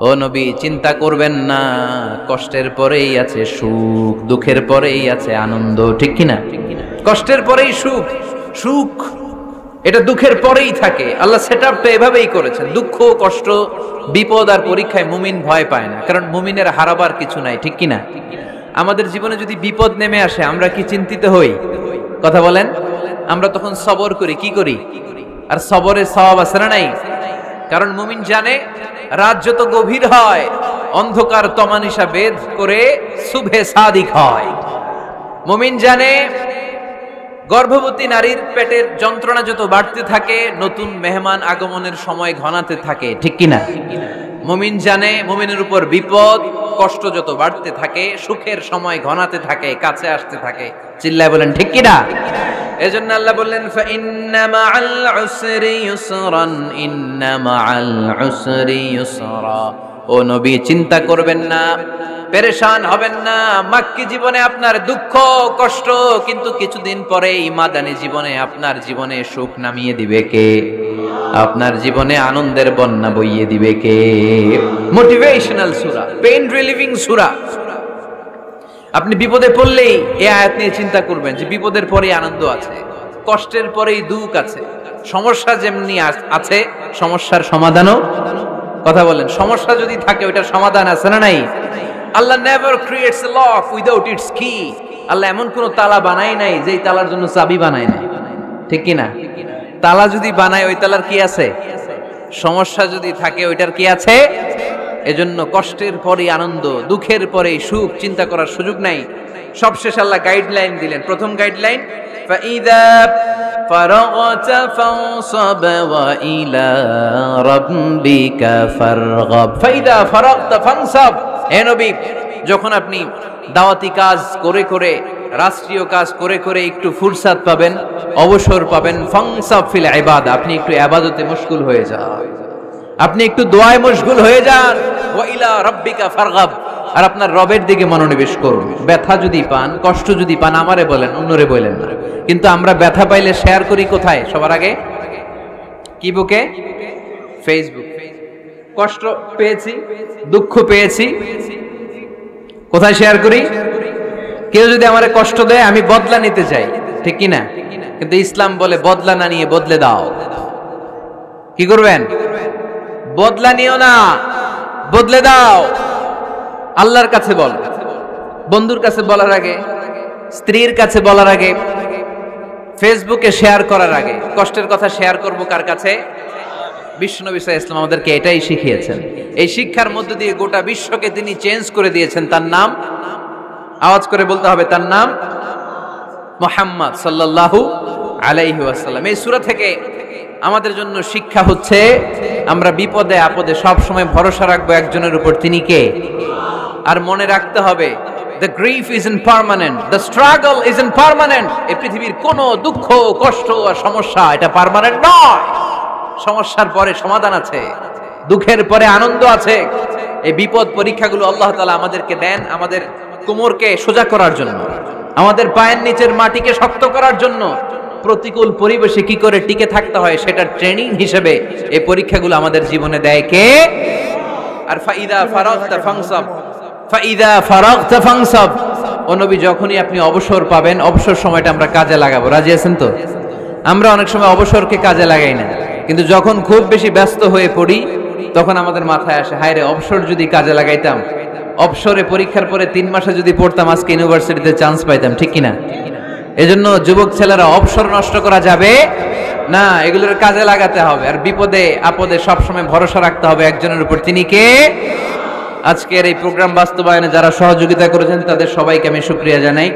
ও নবী, চিন্তা করবেন না, কষ্টের পরেই আছে সুখ, দুঃখের পরেই আছে আনন্দ, ঠিক কিনা? কষ্টের পরেই সুখ, সুখ এটা দুঃখের পরেই থাকে। আল্লাহ সেটআপটা এভাবেই করেছেন। দুঃখ, কষ্ট, বিপদ আর পরীক্ষায় মুমিন ভয় পায় না, কারণ মুমিনের হারাবার কিছু নাই, ঠিক কিনা? আমাদের জীবনে যদি বিপদ নেমে আসে, আমরা কি চিন্তিত হই? কথা বলেন। আমরা তখন সবর করি, কি করি? আর সবরের সওয়াব আছে না নাই? কারণ মুমিন জানে রাত যত গভীর হয়, অন্ধকার তমানিসা বেদ করে সুবহে সাদিক হয়। মুমিন জানে গর্ভবতী নারীর পেটের যন্ত্রণা যত বাড়তে থাকে, নতুন মেহমান আগমনের সময় ঘনাতে থাকে, ঠিক কিনা? মুমিন জানে মুমিনের উপর বিপদ কষ্ট যত বাড়তে থাকে, সুখের সময় ঘনাতে থাকে, কাছে আসতে থাকে। চিল্লায় বলেন ঠিক কিনা? এজন্য আল্লাহ বললেন ফাইন্না মাআল উসরি ইউসরান, ইন্না মাআল উসরি ইউসরা। ও নবী, চিন্তা করবেন না, পেরেশান হবেন না। মাক্কি জীবনে আপনার দুঃখ কষ্ট, কিন্তু কিছুদিন পরে মাদানী জীবনে আপনার জীবনে সুখ নামিয়ে দিবে কে? আপনার জীবনে আনন্দের বন্যা বইয়ে দিবে কে? মোটিভেশনাল সূরা, পেইন রিলিভিং সূরা। আপনি বিপদে পড়লেই এই আয়াত নিয়ে চিন্তা করবেন যে বিপদের পরেই আনন্দ আছে, কষ্টের পরেই দুঃখ আছে। সমস্যা যেমনি আছে, সমস্যার সমাধানও। কথা বলেন, সমস্যা যদি থাকে ওইটার সমাধান আছে না নাই? আল্লাহ never creates a lock without its key. আল্লাহ এমন কোন তালা বানায় নাই যেই তালার জন্য চাবি বানায় নাই, ঠিক কি না? তালা যদি বানায়, ওই তালার কি আছে? সমস্যা যদি থাকে, ওইটার কি আছে? এজন্য কষ্টের পরে আনন্দ, দুঃখের পরে সুখ, চিন্তা করার সুযোগ নাই। সবশেষ আল্লাহ গাইডলাইন দিলেন। প্রথম গাইডলাইন, ফাইদা ফারাগতা ফানসাব ওয়া ইলা রাব্বিকা ফারগাব। ফাইদা ফারাগতা ফানসাব। হে নবী, যখন আপনি দাওয়াতি কাজ করে করে, রাষ্ট্রীয় কাজ করে করে একটু ফুরসাত পাবেন, অবসর পাবেন, ফানসাব ফিল ইবাদা, আপনি একটু ইবাদতে মশগুল হয়ে যান, আপনি একটু দোয়ায় মশগুল হয়ে যান। ওয়া ইলা রাব্বিকা ফারগাব, আর আপনার রবের দিকে মনোনিবেশ করুন। ব্যথা যদি পান, কষ্ট যদি পান, আমারে বলেন, অন্যরে বলেন না। কিন্তু আমরা ব্যথা পাইলে শেয়ার করি কোথায়? সবার আগে কি বুকে? ফেসবুক। কষ্ট পেয়েছি, দুঃখ পেয়েছি, কোথায় শেয়ার করি? কেউ যদি আমারে কষ্ট দেয়, আমি বদলা নিতে চাই, ঠিক কি না? কিন্তু ইসলাম বলে বদলা না নিয়ে বদলে দাও। কি করবেন? বদলা নিও না, বদলে দাও। আল্লাহর কাছে বল, বন্ধুর কাছে বলার আগে, স্ত্রীর কাছে বলার আগে, ফেসবুকে শেয়ার করার আগে, কষ্টের কথা শেয়ার করব কার কাছে? বিশ্বনবী সাল্লাল্লাহু আলাইহি ওয়াসাল্লাম আমাদেরকে এটাই শিখিয়েছেন। এই শিক্ষার মধ্য দিয়ে গোটা বিশ্বকে তিনি চেঞ্জ করে দিয়েছেন। তার নাম, আওয়াজ করে বলতে হবে, তার নাম মুহাম্মদ সাল্লাল্লাহু আলাইহি ওয়াসাল্লাম। এই সূরা থেকে আমাদের জন্য শিক্ষা হচ্ছে, আমরা বিপদে আপদে সব সময় ভরসা রাখবো একজনের উপর, তিনি কে? আর মনে রাখতে হবে, the grief isn't permanent, the struggle isn't permanent. এই পৃথিবীর কোনো দুঃখ কষ্ট আর সমস্যা এটা পার্মানেন্ট নয়। সমস্যার পরে সমাধান আছে, দুঃখের পরে আনন্দ আছে। এই বিপদ পরীক্ষাগুলো আল্লাহ তাআলা আমাদেরকে দেন আমাদের কোমরকে সোজা করার জন্য, আমাদের পায়ের নিচের মাটিকে শক্ত করার জন্য। প্রতিকূল পরিবেশে কি করে টিকে থাকতে হয় সেটা ট্রেনিং হিসেবে এই পরীক্ষাগুলো আমাদের জীবনে দেয় কে? আর ফাইদা ফারাগতা ফানসাব, ফাইদা ফারাগতা ফানসাব। ও নবী, যখনই আপনি অবসর পাবেন, অবসর সময়টা আমরা কাজে লাগাবো। রাজি আছেন তো? আমরা অনেক সময় অবসরকে কাজে লাগাই না, কিন্তু যখন খুব বেশি ব্যস্ত হয়ে পড়ি, তখন আমাদের মাথায় আসে, হায় রে, অবসর যদি কাজে লাগাইতাম, অবসরে পরীক্ষার পরে 3 মাসে যদি পড়তাম, আজকে ইউনিভার্সিটিতে চান্স পাইতাম, ঠিক কিনা? এজন্য যুবক ছেলেরা, অবসর নষ্ট করা যাবে না, এগুলোর কাজে লাগাতে হবে। আর বিপদে আপদে সবসময় ভরসা রাখতে হবে একজনের উপর, তিনি কে? আজকের এই প্রোগ্রাম বাস্তবায়নে যারা সহযোগিতা করেছেন তাদের সবাইকে আমি শুকরিয়া জানাই।